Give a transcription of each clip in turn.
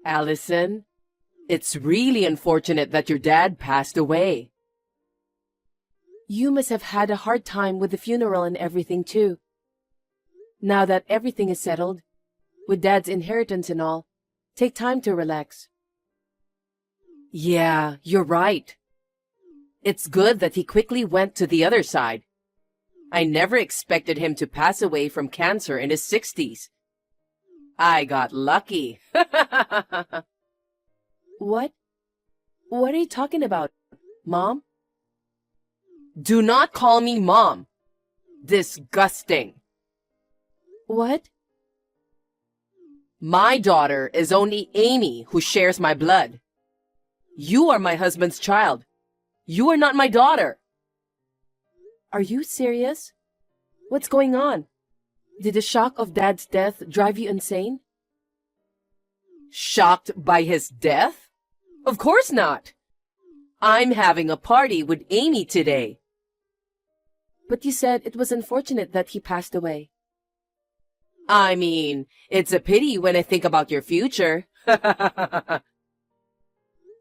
Allison, it's really unfortunate that your dad passed away. You must have had a hard time with the funeral and everything too. Now that everything is settled, with Dad's inheritance and all, take time to relax. Yeah, you're right. It's good that he quickly went to the other side. I never expected him to pass away from cancer in his 60s. I got lucky. What? What are you talking about, Mom? Do not call me Mom. Disgusting. What? My daughter is only Amy, who shares my blood. You are my husband's child. You are not my daughter. Are you serious? What's going on? Did the shock of Dad's death drive you insane? Shocked by his death? Of course not. I'm having a party with Amy today. But you said it was unfortunate that he passed away. I mean, it's a pity when I think about your future.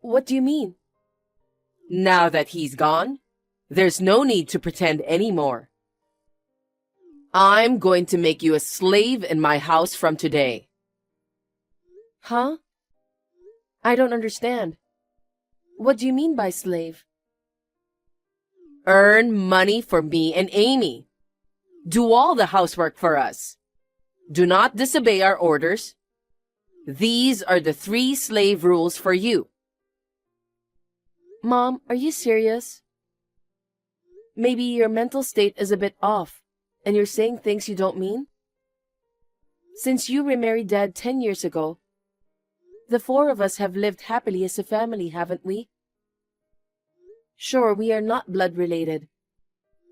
What do you mean? Now that he's gone, there's no need to pretend anymore. I'm going to make you a slave in my house from today. Huh? I don't understand. What do you mean by slave? Earn money for me and Amy. Do all the housework for us. Do not disobey our orders. These are the 3 slave rules for you. Mom, are you serious? Maybe your mental state is a bit off, and you're saying things you don't mean? Since you remarried Dad 10 years ago, the 4 of us have lived happily as a family, haven't we? Sure, we are not blood related,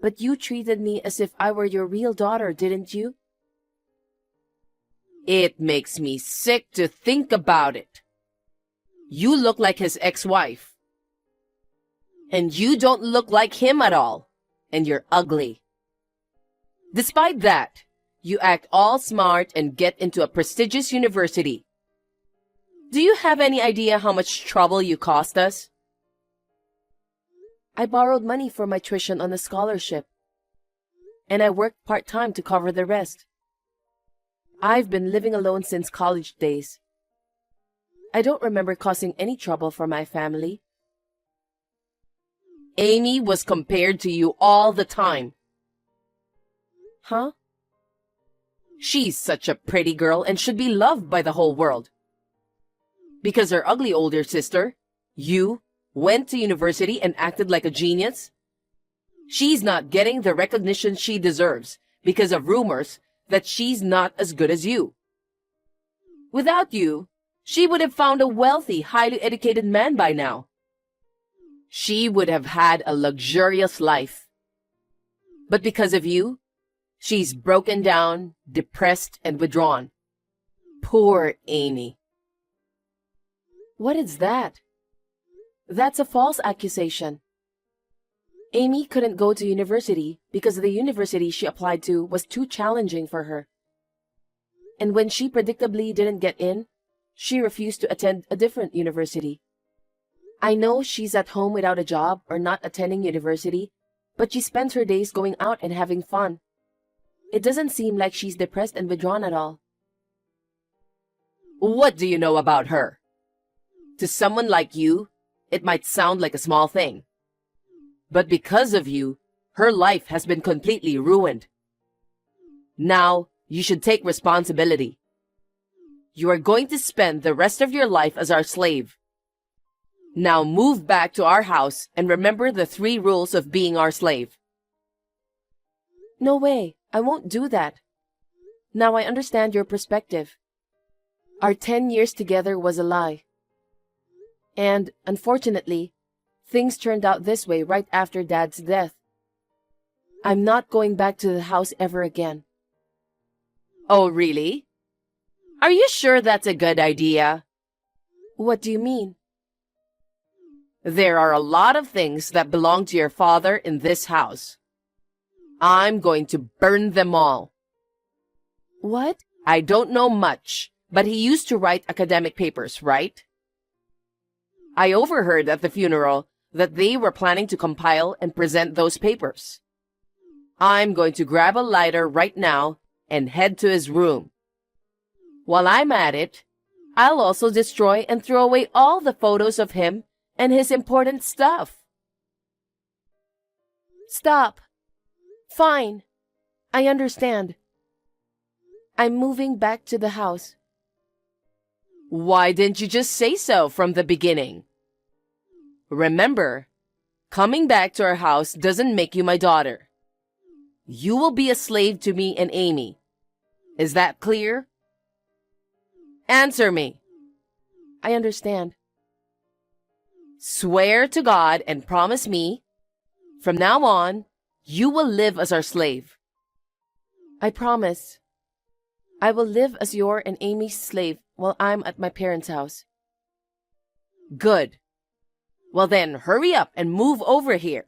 but you treated me as if I were your real daughter, didn't you? It makes me sick to think about it. You look like his ex-wife. And you don't look like him at all. And you're ugly. Despite that, you act all smart and get into a prestigious university. Do you have any idea how much trouble you cost us? I borrowed money for my tuition on a scholarship, and I worked part-time to cover the rest. I've been living alone since college days. I don't remember causing any trouble for my family. Amy was compared to you all the time. Huh? She's such a pretty girl and should be loved by the whole world. Because her ugly older sister, you, went to university and acted like a genius? She's not getting the recognition she deserves because of rumors that she's not as good as you. Without you, she would have found a wealthy, highly educated man by now. She would have had a luxurious life. But because of you, she's broken down, depressed, and withdrawn. Poor Amy. What is that? That's a false accusation. Amy couldn't go to university because the university she applied to was too challenging for her. And when she predictably didn't get in, she refused to attend a different university. I know she's at home without a job or not attending university, but she spends her days going out and having fun. It doesn't seem like she's depressed and withdrawn at all. What do you know about her? To someone like you, it might sound like a small thing. But because of you, her life has been completely ruined. Now, you should take responsibility. You are going to spend the rest of your life as our slave. Now move back to our house and remember the 3 rules of being our slave. No way, I won't do that. Now I understand your perspective. Our 10 years together was a lie. And, unfortunately, things turned out this way right after Dad's death. I'm not going back to the house ever again. Oh, really? Are you sure that's a good idea? What do you mean? There are a lot of things that belong to your father in this house. I'm going to burn them all. What? I don't know much, But he used to write academic papers, right? I overheard at the funeral that they were planning to compile and present those papers. I'm going to grab a lighter right now and head to his room. While I'm at it, I'll also destroy and throw away all the photos of him and his important stuff. Stop. Fine. I understand. I'm moving back to the house. Why didn't you just say so from the beginning? Remember, coming back to our house doesn't make you my daughter. You will be a slave to me and Amy. Is that clear? Answer me. I understand. Swear to God and promise me, from now on, you will live as our slave. I promise. I will live as your and Amy's slave while I'm at my parents' house. Good. Well then, hurry up and move over here.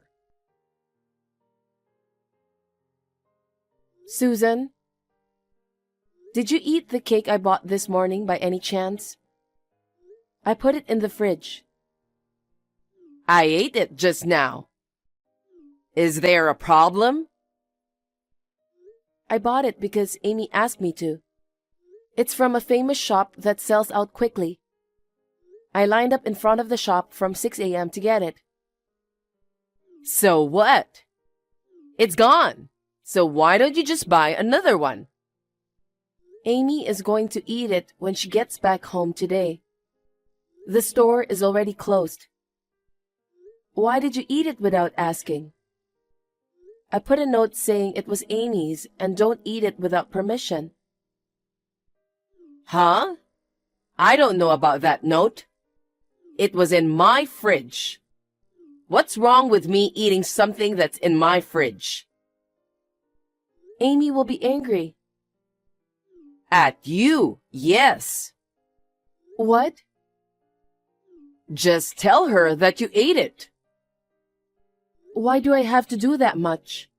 Susan, did you eat the cake I bought this morning by any chance? I put it in the fridge. I ate it just now. Is there a problem? I bought it because Amy asked me to. It's from a famous shop that sells out quickly. I lined up in front of the shop from 6 a.m. to get it. So what? It's gone. So why don't you just buy another one? Amy is going to eat it when she gets back home today. The store is already closed. Why did you eat it without asking? I put a note saying it was Amy's and don't eat it without permission. Huh? I don't know about that note. It was in my fridge. What's wrong with me eating something that's in my fridge? Amy will be angry. At you, yes. What? Just tell her that you ate it. Why do I have to do that much?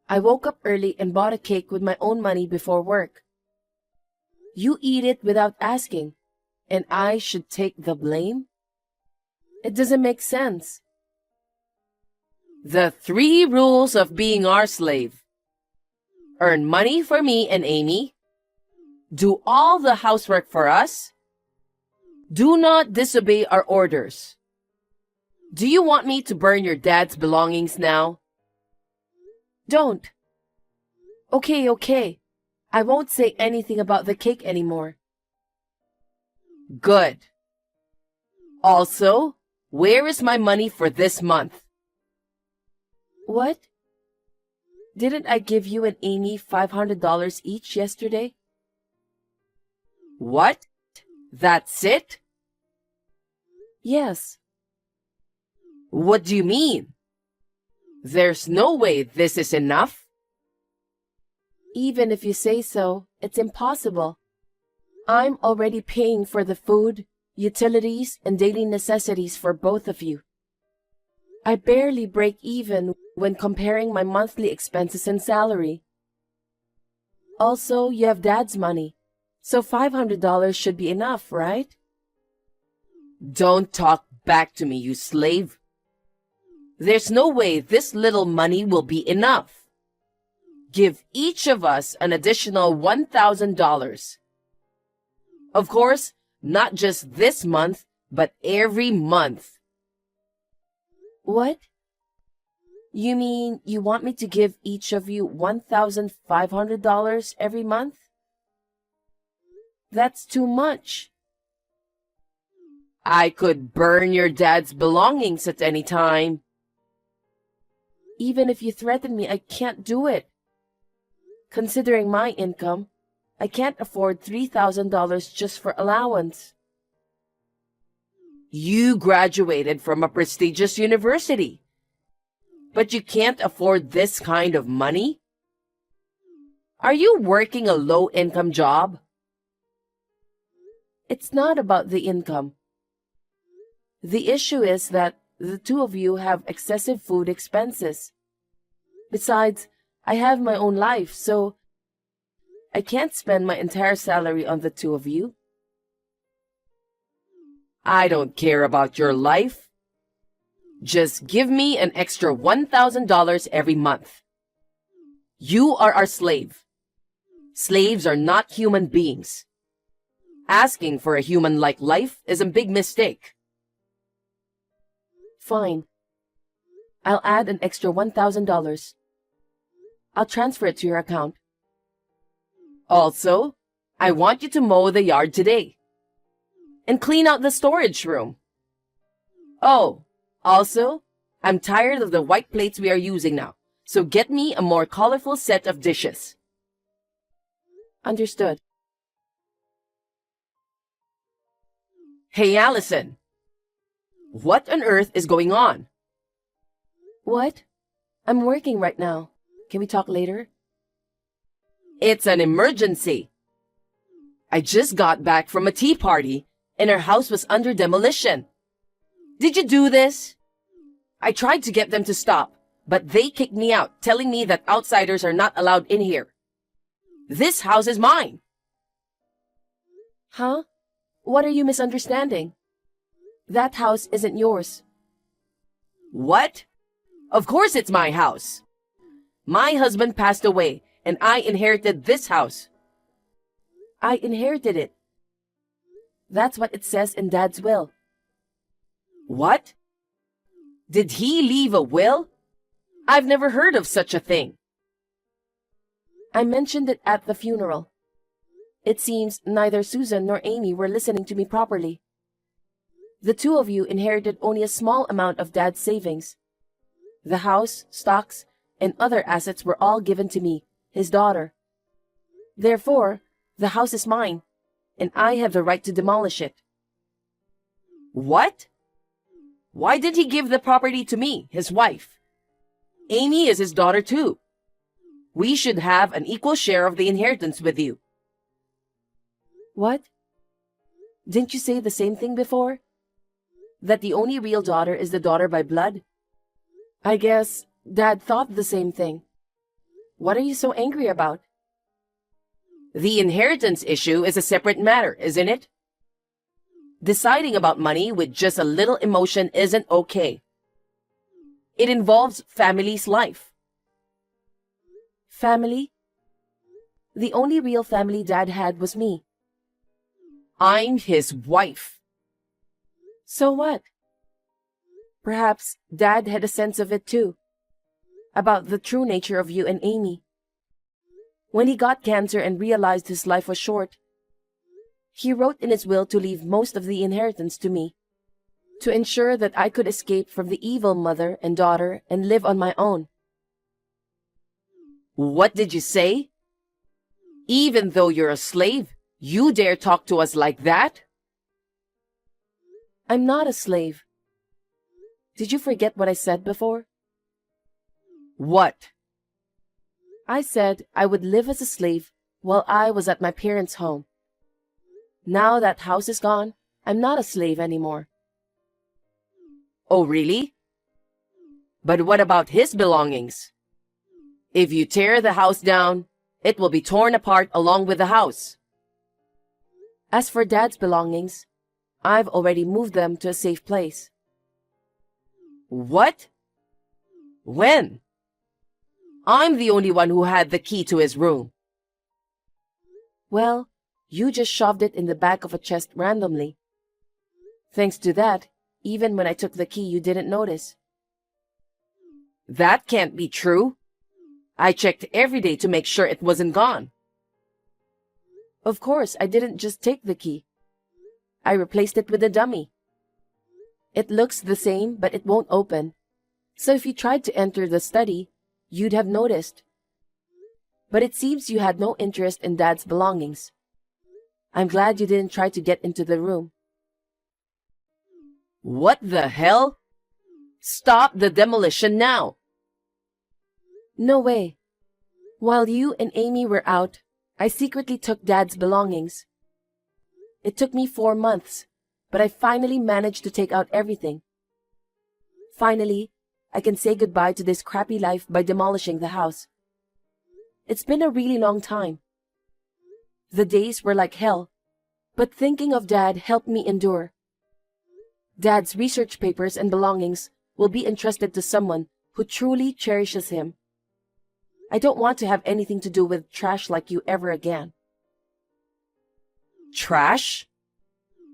I woke up early and bought a cake with my own money before work. You eat it without asking, and I should take the blame? It doesn't make sense. The 3 rules of being our slave. Earn money for me and Amy. Do all the housework for us. Do not disobey our orders. Do you want me to burn your dad's belongings now? Don't. Okay. I won't say anything about the cake anymore. Good. Also, where is my money for this month? What? Didn't I give you and Amy $500 each yesterday? What? That's it? Yes. What do you mean? There's no way this is enough. Even if you say so, it's impossible. I'm already paying for the food, utilities, and daily necessities for both of you. I barely break even when comparing my monthly expenses and salary. Also, you have Dad's money, so $500 should be enough, right? Don't talk back to me, you slave. There's no way this little money will be enough. Give each of us an additional $1,000. Of course, not just this month, but every month. What? You mean you want me to give each of you $1,500 every month? That's too much. I could burn your dad's belongings at any time. Even if you threaten me, I can't do it. Considering my income, I can't afford $3,000 just for allowance. You graduated from a prestigious university, but you can't afford this kind of money? Are you working a low-income job? It's not about the income. The issue is that the two of you have excessive food expenses. Besides, I have my own life, so I can't spend my entire salary on the two of you. I don't care about your life. Just give me an extra $1,000 every month. You are our slave. Slaves are not human beings. Asking for a human-like life is a big mistake. Fine. I'll add an extra $1,000. I'll transfer it to your account. Also, I want you to mow the yard today. And clean out the storage room. Oh, also, I'm tired of the white plates we are using now, so get me a more colorful set of dishes. Understood. Hey, Allison. What on earth is going on? What? I'm working right now. Can we talk later? It's an emergency. I just got back from a tea party and our house was under demolition. Did you do this? I tried to get them to stop, but they kicked me out, telling me that outsiders are not allowed in here. This house is mine. Huh? What are you misunderstanding? That house isn't yours. What? Of course it's my house. My husband passed away, and I inherited this house. I inherited it. That's what it says in Dad's will. What? Did he leave a will? I've never heard of such a thing. I mentioned it at the funeral. It seems neither Susan nor Amy were listening to me properly. The two of you inherited only a small amount of Dad's savings. The house, stocks, and other assets were all given to me, his daughter. Therefore, the house is mine, and I have the right to demolish it. What? Why did he give the property to me, his wife? Amy is his daughter too. We should have an equal share of the inheritance with you. What? Didn't you say the same thing before? That the only real daughter is the daughter by blood? I guess Dad thought the same thing. What are you so angry about? The inheritance issue is a separate matter, isn't it? Deciding about money with just a little emotion isn't okay. It involves family's life. Family? The only real family Dad had was me. I'm his wife. So what? Perhaps Dad had a sense of it too, about the true nature of you and Amy. When he got cancer and realized his life was short, he wrote in his will to leave most of the inheritance to me, to ensure that I could escape from the evil mother and daughter and live on my own. What did you say? Even though you're a slave, you dare talk to us like that? I'm not a slave. Did you forget what I said before? What? I said I would live as a slave while I was at my parents' home. Now that house is gone, I'm not a slave anymore. Oh, really? But what about his belongings? If you tear the house down, it will be torn apart along with the house. As for Dad's belongings, I've already moved them to a safe place. What? When? I'm the only one who had the key to his room. Well, you just shoved it in the back of a chest randomly. Thanks to that, even when I took the key, you didn't notice. That can't be true. I checked every day to make sure it wasn't gone. Of course, I didn't just take the key. I replaced it with a dummy. It looks the same, but it won't open. So if you tried to enter the study, you'd have noticed. But it seems you had no interest in Dad's belongings. I'm glad you didn't try to get into the room. What the hell? Stop the demolition now! No way. While you and Amy were out, I secretly took Dad's belongings. It took me 4 months, but I finally managed to take out everything. Finally, I can say goodbye to this crappy life by demolishing the house. It's been a really long time. The days were like hell, but thinking of Dad helped me endure. Dad's research papers and belongings will be entrusted to someone who truly cherishes him. I don't want to have anything to do with trash like you ever again. Trash?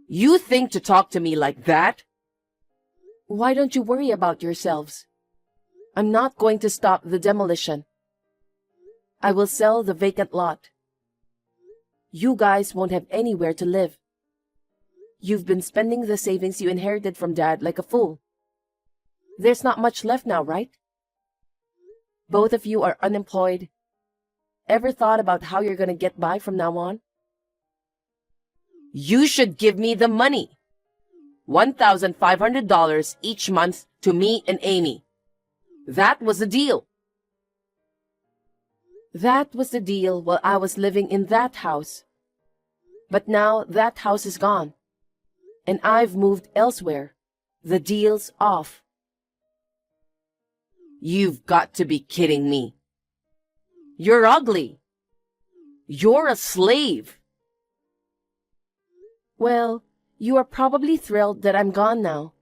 You think to talk to me like that? Why don't you worry about yourselves? I'm not going to stop the demolition. I will sell the vacant lot. You guys won't have anywhere to live. You've been spending the savings you inherited from Dad like a fool. There's not much left now, right? Both of you are unemployed. Ever thought about how you're going to get by from now on? You should give me the money. $1,500 each month to me and Amy. That was the deal. That was the deal while I was living in that house. But now that house is gone, and I've moved elsewhere. The deal's off. You've got to be kidding me. You're ugly. You're a slave. Well, you are probably thrilled that I'm gone now.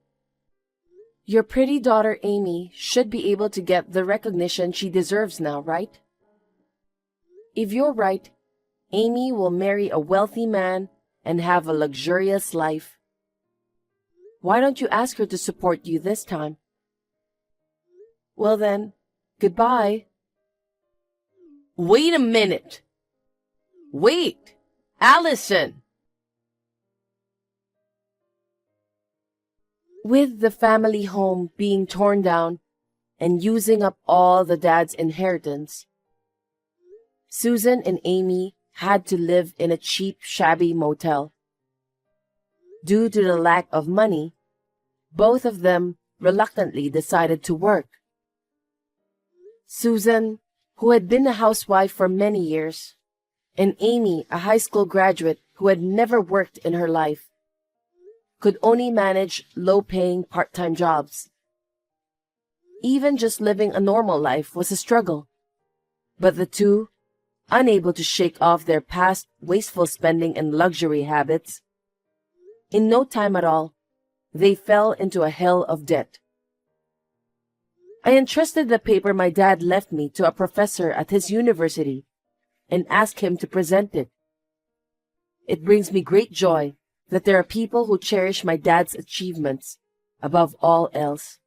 Your pretty daughter Amy should be able to get the recognition she deserves now, right? If you're right, Amy will marry a wealthy man and have a luxurious life. Why don't you ask her to support you this time? Well then, goodbye. Wait a minute. Wait, Allison. With the family home being torn down and using up all the Dad's inheritance, Susan and Amy had to live in a cheap, shabby motel. Due to the lack of money, both of them reluctantly decided to work. Susan, who had been a housewife for many years, and Amy, a high school graduate who had never worked in her life, could only manage low-paying part-time jobs. Even just living a normal life was a struggle, but the two, unable to shake off their past wasteful spending and luxury habits, in no time at all, they fell into a hell of debt. I entrusted the paper my dad left me to a professor at his university and asked him to present it. It brings me great joy that there are people who cherish my dad's achievements above all else.